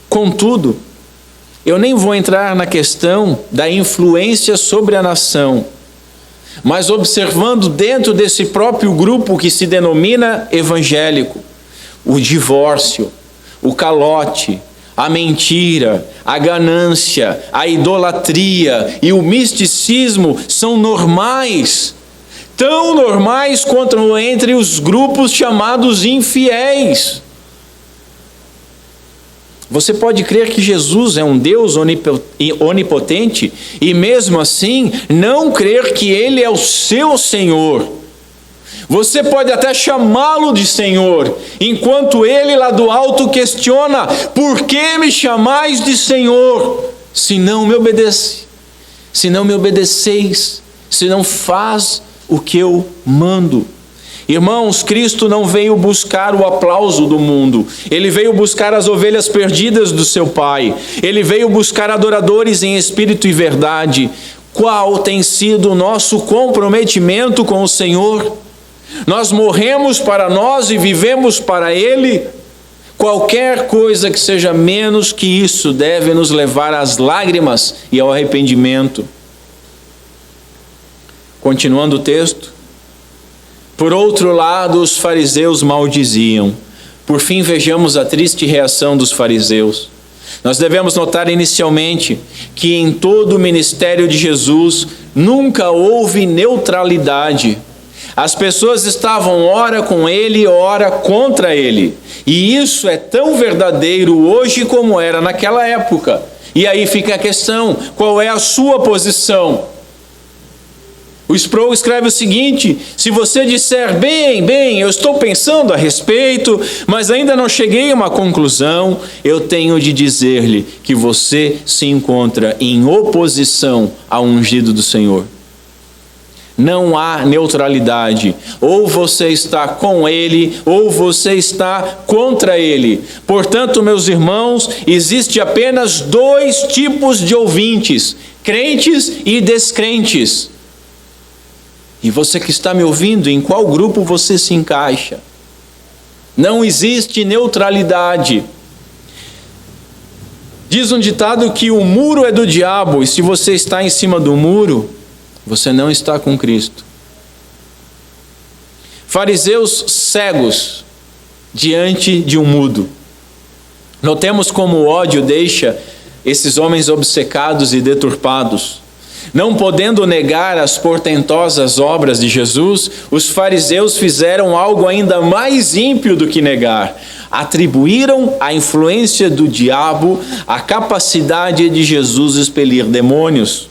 Contudo, eu nem vou entrar na questão da influência sobre a nação, mas observando dentro desse próprio grupo que se denomina evangélico, o divórcio, o calote, a mentira, a ganância, a idolatria e o misticismo são normais, tão normais quanto entre os grupos chamados infiéis. Você pode crer que Jesus é um Deus onipotente e mesmo assim não crer que Ele é o seu Senhor. Você pode até chamá-lo de Senhor, enquanto Ele lá do alto questiona: por que me chamais de Senhor, se não me obedece, se não me obedeceis, se não faz o que eu mando? Irmãos, Cristo não veio buscar o aplauso do mundo. Ele veio buscar as ovelhas perdidas do seu Pai. Ele veio buscar adoradores em espírito e verdade. Qual tem sido o nosso comprometimento com o Senhor? Nós morremos para nós e vivemos para Ele? Qualquer coisa que seja menos que isso deve nos levar às lágrimas e ao arrependimento. Continuando o texto. Por outro lado, os fariseus maldiziam. Por fim, vejamos a triste reação dos fariseus. Nós devemos notar inicialmente que em todo o ministério de Jesus nunca houve neutralidade. As pessoas estavam ora com ele, ora contra ele. E isso é tão verdadeiro hoje como era naquela época. E aí fica a questão: qual é a sua posição? O Sproul escreve o seguinte: se você disser, bem, eu estou pensando a respeito, mas ainda não cheguei a uma conclusão, eu tenho de dizer-lhe que você se encontra em oposição ao ungido do Senhor. Não há neutralidade. Ou você está com ele, ou você está contra ele. Portanto, meus irmãos, existe apenas dois tipos de ouvintes: crentes e descrentes. E você que está me ouvindo, em qual grupo você se encaixa? Não existe neutralidade. Diz um ditado que o muro é do diabo, e se você está em cima do muro, você não está com Cristo. Fariseus cegos diante de um mudo. Notemos como o ódio deixa esses homens obcecados e deturpados. Não podendo negar as portentosas obras de Jesus, os fariseus fizeram algo ainda mais ímpio do que negar. atribuíram à influência do diabo a capacidade de Jesus expelir demônios.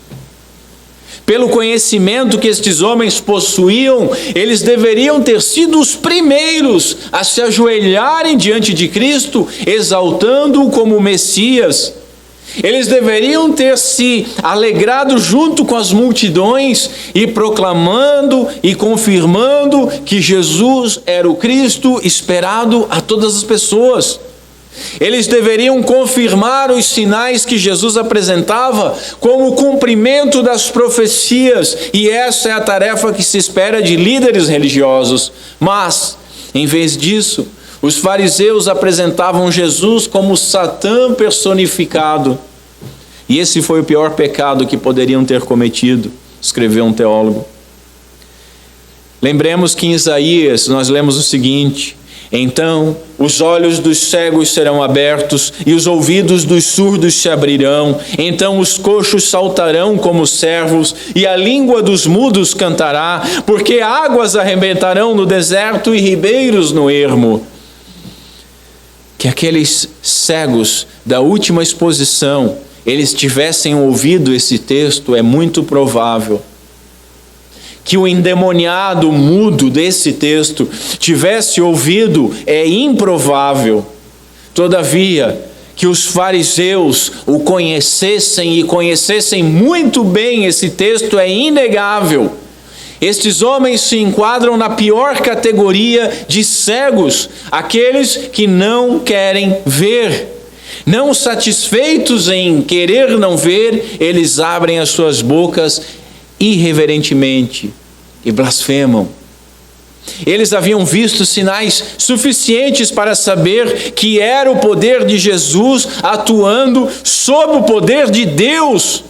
Pelo conhecimento que estes homens possuíam, eles deveriam ter sido os primeiros a se ajoelharem diante de Cristo, exaltando-o como Messias. Eles deveriam ter se alegrado junto com as multidões e proclamando e confirmando que Jesus era o Cristo esperado a todas as pessoas. Eles deveriam confirmar os sinais que Jesus apresentava como cumprimento das profecias, e essa é a tarefa que se espera de líderes religiosos. Mas, em vez disso, os fariseus apresentavam Jesus como Satã personificado. E esse foi o pior pecado que poderiam ter cometido, escreveu um teólogo. Lembremos que em Isaías nós lemos o seguinte: então os olhos dos cegos serão abertos e os ouvidos dos surdos se abrirão. Então os coxos saltarão como servos e a língua dos mudos cantará, porque águas arrebentarão no deserto e ribeiros no ermo. Que aqueles cegos da última exposição, eles tivessem ouvido esse texto, é muito provável. Que o endemoniado mudo desse texto tivesse ouvido, é improvável. Todavia, que os fariseus o conhecessem e conhecessem muito bem esse texto é inegável. Estes homens se enquadram na pior categoria de cegos, aqueles que não querem ver. Não satisfeitos em querer não ver, eles abrem as suas bocas irreverentemente e blasfemam. Eles haviam visto sinais suficientes para saber que era o poder de Jesus atuando sob o poder de Deus,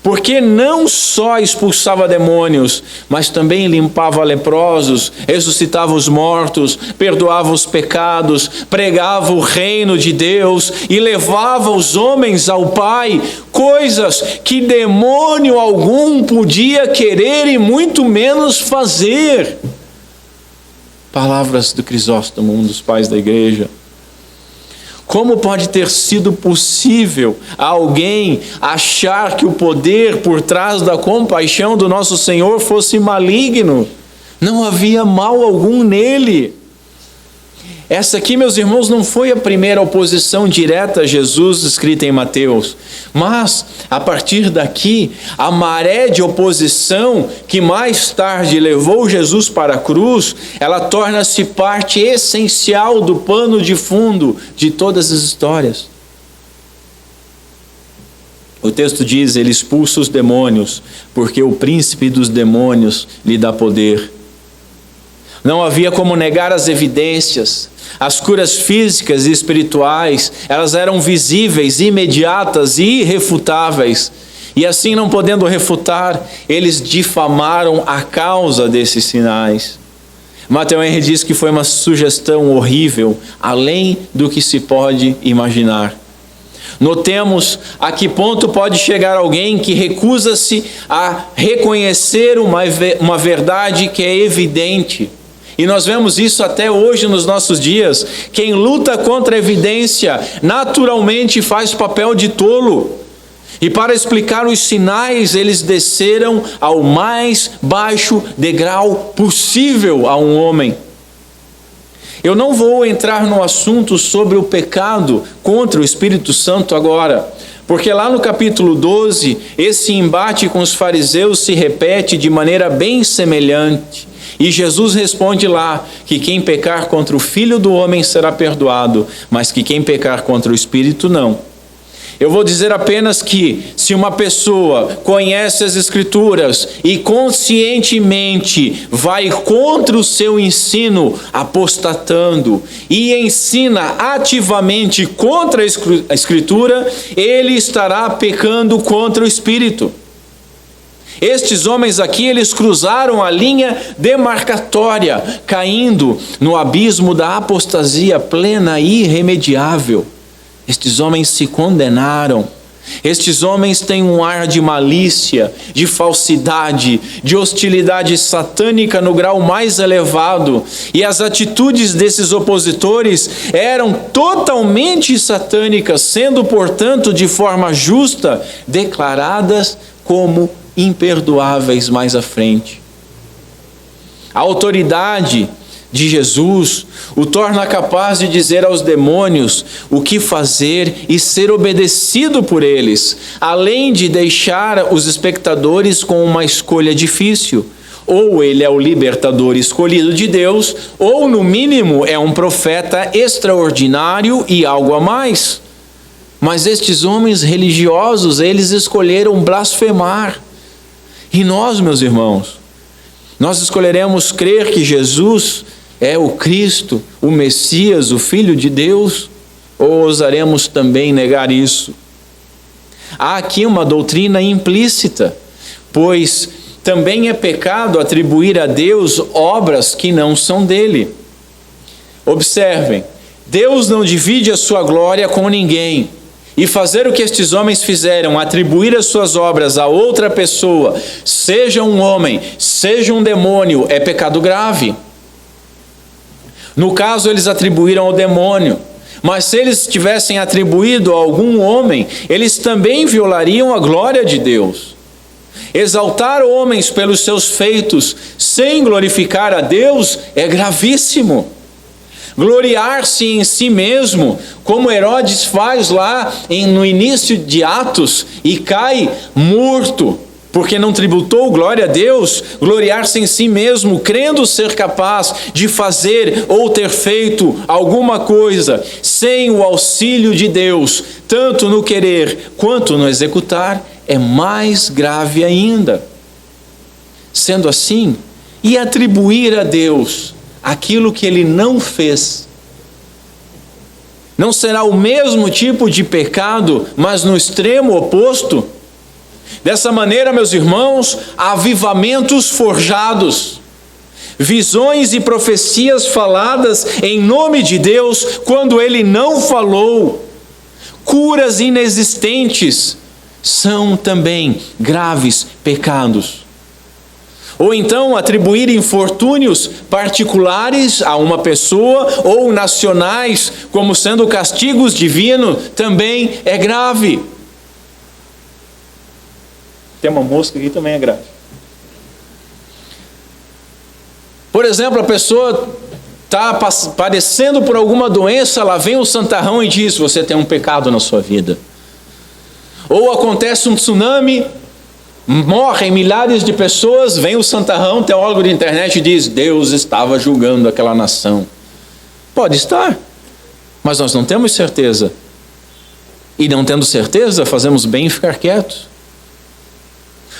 porque não só expulsava demônios, mas também limpava leprosos, ressuscitava os mortos, perdoava os pecados, pregava o reino de Deus e levava os homens ao Pai, coisas que demônio algum podia querer e muito menos fazer. Palavras do Crisóstomo, um dos pais da igreja. Como pode ter sido possível a alguém achar que o poder por trás da compaixão do nosso Senhor fosse maligno? Não havia mal algum nele. Essa aqui, meus irmãos, não foi a primeira oposição direta a Jesus escrita em Mateus, mas, a partir daqui, a maré de oposição que mais tarde levou Jesus para a cruz, ela torna-se parte essencial do pano de fundo de todas as histórias. O texto diz: ele expulsa os demônios, porque o príncipe dos demônios lhe dá poder. Não havia como negar as evidências. As curas físicas e espirituais, elas eram visíveis, imediatas e irrefutáveis. E assim, não podendo refutar, eles difamaram a causa desses sinais. Matthew Henry diz que foi uma sugestão horrível, além do que se pode imaginar. Notemos a que ponto pode chegar alguém que recusa-se a reconhecer uma verdade que é evidente. E nós vemos isso até hoje nos nossos dias. Quem luta contra a evidência naturalmente faz papel de tolo. E para explicar os sinais, eles desceram ao mais baixo degrau possível a um homem. Eu não vou entrar no assunto sobre o pecado contra o Espírito Santo agora, porque lá no capítulo 12, esse embate com os fariseus se repete de maneira bem semelhante. E Jesus responde lá que quem pecar contra o Filho do Homem será perdoado, mas que quem pecar contra o Espírito não. Eu vou dizer apenas que, se uma pessoa conhece as Escrituras e conscientemente vai contra o seu ensino, apostatando, e ensina ativamente contra a Escritura, ele estará pecando contra o Espírito. Estes homens aqui, eles cruzaram a linha demarcatória, caindo no abismo da apostasia plena e irremediável. Estes homens se condenaram Estes homens têm um ar de malícia, de falsidade, de hostilidade satânica no grau mais elevado, e as atitudes desses opositores eram totalmente satânicas, sendo, portanto, de forma justa, declaradas como imperdoáveis mais à frente. A autoridade de Jesus o torna capaz de dizer aos demônios o que fazer e ser obedecido por eles, além de deixar os espectadores com uma escolha difícil. Ou ele é o libertador escolhido de Deus, ou no mínimo é um profeta extraordinário e algo a mais. Mas estes homens religiosos, eles escolheram blasfemar. E nós, meus irmãos, nós escolheremos crer que Jesus é o Cristo, o Messias, o Filho de Deus, ou ousaremos também negar isso? Há aqui uma doutrina implícita, pois também é pecado atribuir a Deus obras que não são dele. Observem, Deus não divide a sua glória com ninguém. E fazer o que estes homens fizeram, atribuir as suas obras a outra pessoa, seja um homem, seja um demônio, é pecado grave. No caso, eles atribuíram ao demônio, mas se eles tivessem atribuído a algum homem, eles também violariam a glória de Deus. Exaltar homens pelos seus feitos, sem glorificar a Deus, é gravíssimo. Gloriar-se em si mesmo, como Herodes faz lá no início de Atos, e cai morto, porque não tributou glória a Deus, gloriar-se em si mesmo, crendo ser capaz de fazer ou ter feito alguma coisa, sem o auxílio de Deus, tanto no querer quanto no executar, é mais grave ainda. Sendo assim, e atribuir a Deus aquilo que ele não fez, não será o mesmo tipo de pecado, mas no extremo oposto? Dessa maneira, meus irmãos, avivamentos forjados, visões e profecias faladas em nome de Deus, quando ele não falou, curas inexistentes, são também graves pecados. Ou então atribuir infortúnios particulares a uma pessoa ou nacionais como sendo castigos divinos também é grave. Tem uma mosca aqui também é grave. Por exemplo, a pessoa está padecendo por alguma doença, ela vem o santarrão e diz: você tem um pecado na sua vida. Ou acontece um tsunami, morrem milhares de pessoas, vem o santarrão, teólogo de internet, e diz: Deus estava julgando aquela nação. Pode estar, mas nós não temos certeza. E não tendo certeza, fazemos bem em ficar quietos.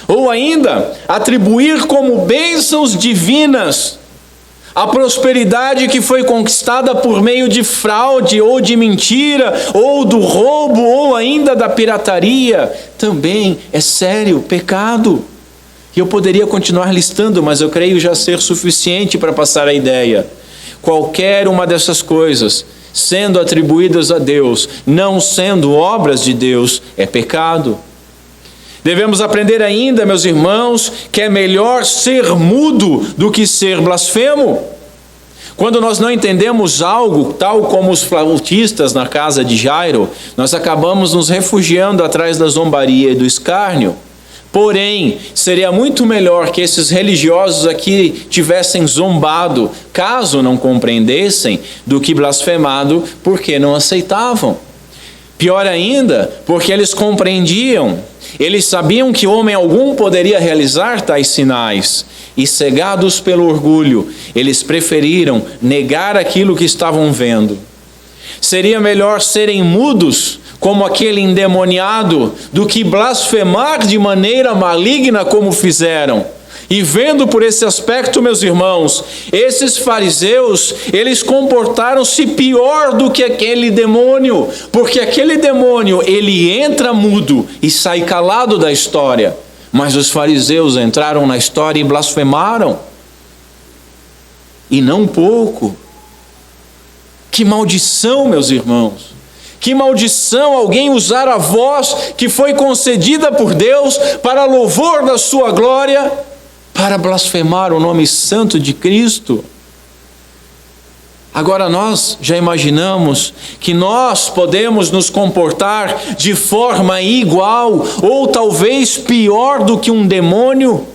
Ou ainda, atribuir como bênçãos divinas a prosperidade que foi conquistada por meio de fraude, ou de mentira, ou do roubo, ou ainda da pirataria, também é sério pecado. E eu poderia continuar listando, mas eu creio já ser suficiente para passar a ideia. Qualquer uma dessas coisas, sendo atribuídas a Deus, não sendo obras de Deus, é pecado. Devemos aprender ainda, meus irmãos, que é melhor ser mudo do que ser blasfemo. Quando nós não entendemos algo, tal como os flautistas na casa de Jairo, nós acabamos nos refugiando atrás da zombaria e do escárnio. Porém, seria muito melhor que esses religiosos aqui tivessem zombado, caso não compreendessem, do que blasfemado, porque não aceitavam. Pior ainda, porque eles compreendiam. Eles sabiam que homem algum poderia realizar tais sinais, e cegados pelo orgulho, eles preferiram negar aquilo que estavam vendo. Seria melhor serem mudos, como aquele endemoniado, do que blasfemar de maneira maligna como fizeram. E vendo por esse aspecto, meus irmãos, esses fariseus, eles comportaram-se pior do que aquele demônio, porque aquele demônio, ele entra mudo e sai calado da história, mas os fariseus entraram na história e blasfemaram, e não pouco. Que maldição, meus irmãos, Que maldição alguém usar a voz que foi concedida por Deus para louvor da sua glória, para blasfemar o nome santo de Cristo. Agora nós já imaginamos que nós podemos nos comportar de forma igual ou talvez pior do que um demônio?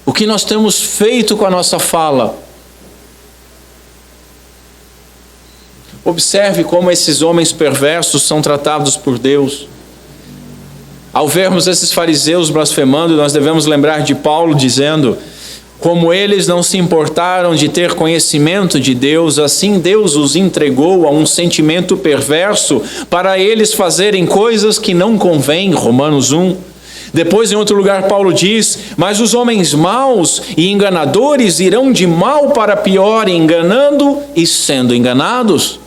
O que nós temos feito com a nossa fala? Observe como esses homens perversos são tratados por Deus. Ao vermos esses fariseus blasfemando, nós devemos lembrar de Paulo dizendo: como eles não se importaram de ter conhecimento de Deus, assim Deus os entregou a um sentimento perverso para eles fazerem coisas que não convêm. Romanos 1. Depois, em outro lugar, Paulo diz: mas os homens maus e enganadores irão de mal para pior, enganando e sendo enganados.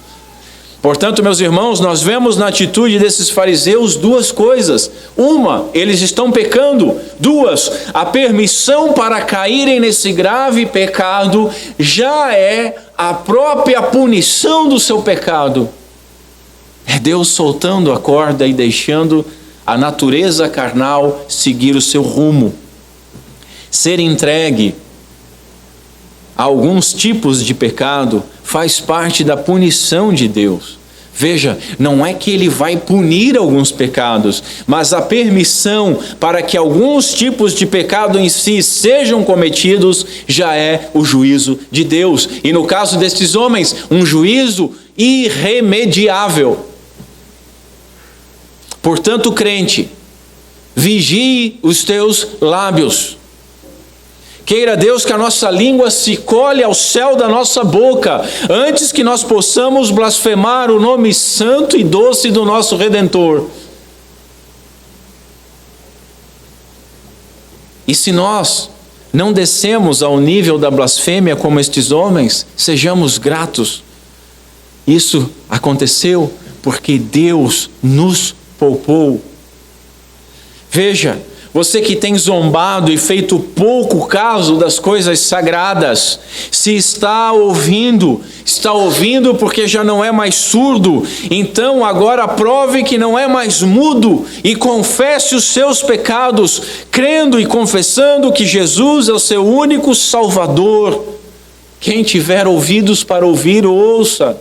Portanto, meus irmãos, nós vemos na atitude desses fariseus duas coisas. Uma, eles estão pecando. Duas, a permissão para caírem nesse grave pecado já é a própria punição do seu pecado. É Deus soltando a corda e deixando a natureza carnal seguir o seu rumo. Ser entregue a alguns tipos de pecado faz parte da punição de Deus. Veja, não é que ele vai punir alguns pecados, mas a permissão para que alguns tipos de pecado em si sejam cometidos já é o juízo de Deus. E no caso destes homens, um juízo irremediável. Portanto, crente, vigie os teus lábios. Queira Deus que a nossa língua se colhe ao céu da nossa boca, antes que nós possamos blasfemar o nome santo e doce do nosso Redentor. E se nós não descemos ao nível da blasfêmia como estes homens, sejamos gratos. Isso aconteceu porque Deus nos poupou. Veja, você que tem zombado e feito pouco caso das coisas sagradas, se está ouvindo porque já não é mais surdo, então agora prove que não é mais mudo e confesse os seus pecados, crendo e confessando que Jesus é o seu único Salvador. Quem tiver ouvidos para ouvir, ouça.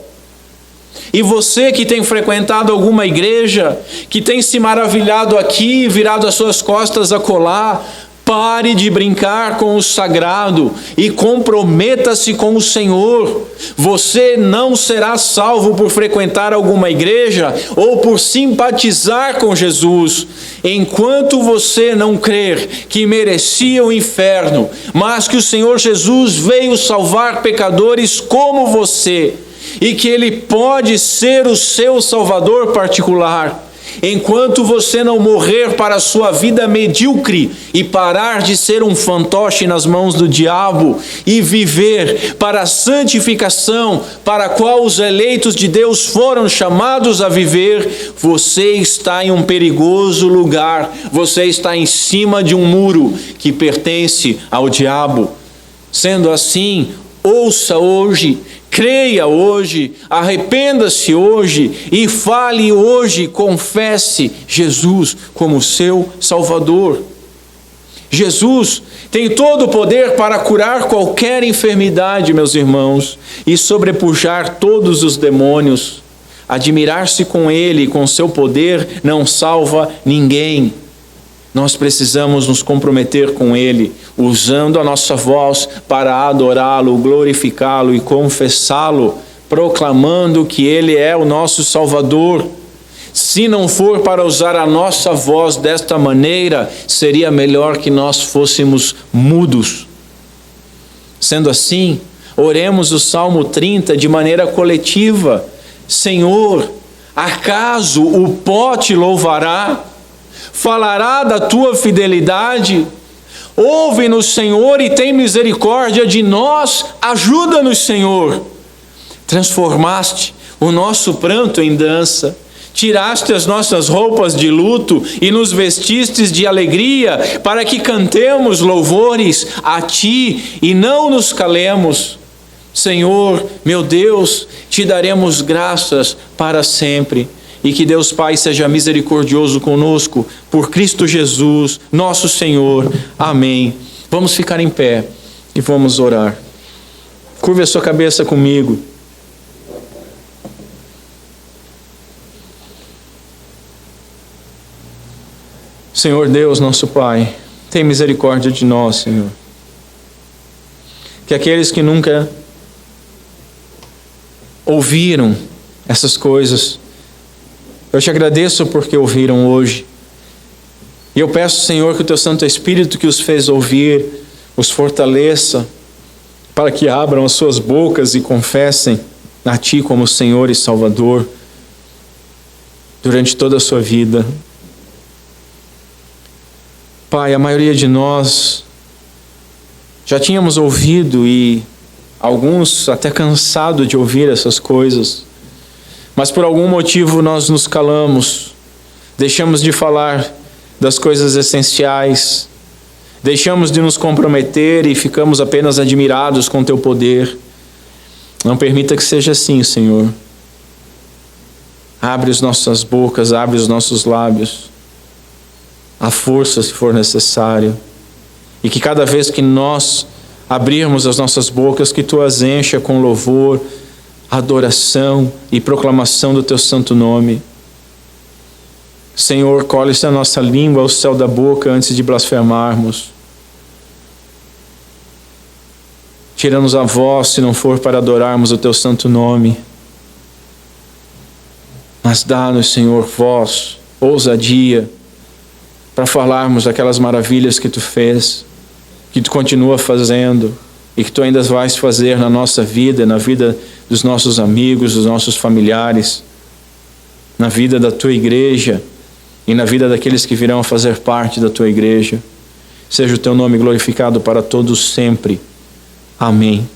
E você que tem frequentado alguma igreja, que tem se maravilhado aqui, virado as suas costas acolá, pare de brincar com o sagrado e comprometa-se com o Senhor. Você não será salvo por frequentar alguma igreja ou por simpatizar com Jesus, enquanto você não crer que merecia o inferno, mas que o Senhor Jesus veio salvar pecadores como você, e que Ele pode ser o seu Salvador particular. Enquanto você não morrer para a sua vida medíocre e parar de ser um fantoche nas mãos do diabo e viver para a santificação para a qual os eleitos de Deus foram chamados a viver, você está em um perigoso lugar. Você está em cima de um muro que pertence ao diabo. Sendo assim, ouça hoje, creia hoje, arrependa-se hoje e fale hoje, confesse Jesus como seu Salvador. Jesus tem todo o poder para curar qualquer enfermidade, meus irmãos, e sobrepujar todos os demônios. Admirar-se com Ele e com seu poder não salva ninguém. Nós precisamos nos comprometer com Ele, usando a nossa voz para adorá-lo, glorificá-lo e confessá-lo, proclamando que Ele é o nosso Salvador. Se não for para usar a nossa voz desta maneira, seria melhor que nós fôssemos mudos. Sendo assim, oremos o Salmo 30 de maneira coletiva. Senhor, acaso o pó te louvará? Falará da tua fidelidade? Ouve-nos, Senhor, e tem misericórdia de nós. Ajuda-nos, Senhor. Transformaste o nosso pranto em dança. Tiraste as nossas roupas de luto e nos vestistes de alegria, para que cantemos louvores a Ti e não nos calemos. Senhor, meu Deus, Te daremos graças para sempre. e que Deus Pai seja misericordioso conosco, por Cristo Jesus, nosso Senhor. Amém. Vamos ficar em pé e vamos orar. Curve a sua cabeça comigo. Senhor Deus, nosso Pai, tem misericórdia de nós, Senhor. Que aqueles que nunca ouviram essas coisas, eu te agradeço porque ouviram hoje. E eu peço, Senhor, que o teu Santo Espírito que os fez ouvir, os fortaleça, para que abram as suas bocas e confessem a Ti como Senhor e Salvador durante toda a sua vida. Pai, a maioria de nós já tínhamos ouvido e alguns até cansado de ouvir essas coisas, mas por algum motivo nós nos calamos, deixamos de falar das coisas essenciais, deixamos de nos comprometer e ficamos apenas admirados com Teu poder. Não permita que seja assim, Senhor. Abre as nossas bocas, abre os nossos lábios, a força se for necessário, e que cada vez que nós abrirmos as nossas bocas, que Tu as encha com louvor, adoração e proclamação do Teu santo nome. Senhor, colhe-se a nossa língua ao céu da boca antes de blasfemarmos. Tira-nos a voz se não for para adorarmos o Teu santo nome, mas dá-nos, Senhor, voz, ousadia, para falarmos daquelas maravilhas que Tu fez, que Tu continua fazendo e que Tu ainda vais fazer na nossa vida, na vida dos nossos amigos, dos nossos familiares, na vida da Tua igreja e na vida daqueles que virão a fazer parte da Tua igreja. Seja o Teu nome glorificado para todos sempre. Amém.